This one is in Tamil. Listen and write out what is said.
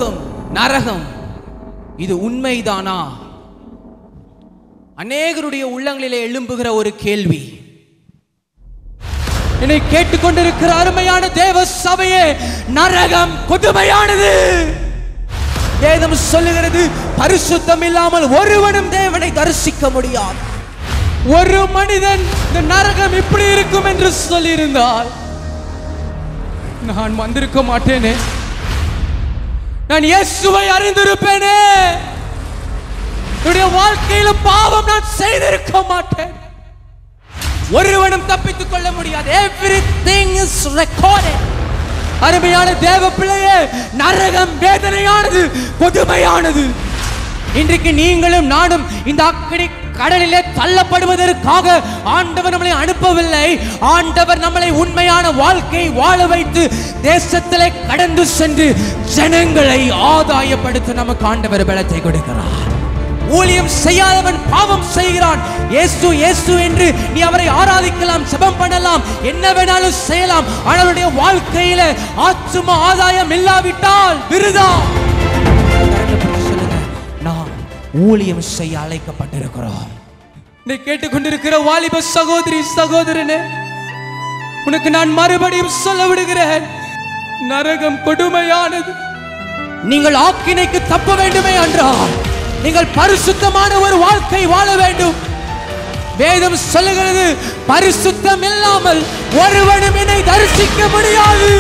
பரலோகம், நரகம், இது உண்மைதானா? அநேகருடைய உள்ளங்களிலே எழும்புகிற ஒரு கேள்வி. என்னை கேட்டுக்கொண்டிருக்கிற அருமையான தேவ சபையே, நரகம் கொடுமையானது. வேதம் சொல்லுகிறது, பரிசுத்தம் இல்லாமல் ஒருவனும் தேவனை தரிசிக்க முடியாது. ஒரு மனிதன் இந்த நரகம் இப்படி இருக்கும் என்று சொல்லியிருந்தால் நான் வந்திருக்க மாட்டேனே, நான் இயேசுவை அறிந்திருப்பேனே, என்னுடைய வாழ்க்கையில பாவம் நான் செய்திருக்க மாட்டேன். ஒருவனும் தப்பித்துக் கொள்ள முடியாது. Everything is recorded. அருமையான தேவ பிள்ளையே, நரகம் வேதனையானது, கொடுமையானது. இன்றைக்கு நீங்களும் நானும் இந்த அக்கினி கடலிலே தள்ளப்படுவதற்காக ஆண்டவர் நம்மளை அனுப்பவில்லை. ஆண்டவர் நம்மளை உண்மையான வாழ்க்கை வாழ வைத்து தேசத்திலே கடந்து சென்று ஜனங்களை ஆதாயப்படுத்த நமக்கு ஆண்டவர் பலத்தை கொடுக்கிறார். ஊழியம் செய்யாதவன் பாவம் செய்கிறான். இயேசு இயேசு என்று நீ அவரை ஆராதிக்கலாம், ஜெபம் பண்ணலாம், என்ன வேணாலும் செய்யலாம். அவனுடைய வாழ்க்கையில ஆத்தும ஆதாயம் இல்லாவிட்டால் விருதா. நாம் ஊழியம் செய்ய அழைக்கப்பட்டிருக்கிறோம். நீ கேட்டுக்கொண்டிருக்கிற வாலிப சகோதரி சகோதரனே, உனக்கு நான் மறுபடியும் சொல்ல விடுகிறேன், நரகம் கொடுமையானது. நீங்கள் ஆக்கினைக்கு தப்ப வேண்டுமே என்றால் நீங்கள் பரிசுத்தமான ஒரு வாழ்க்கை வாழ வேண்டும். வேதம் சொல்லுகிறது, பரிசுத்தம் இல்லாமல் ஒருவனும் என்னை தரிசிக்க முடியாது.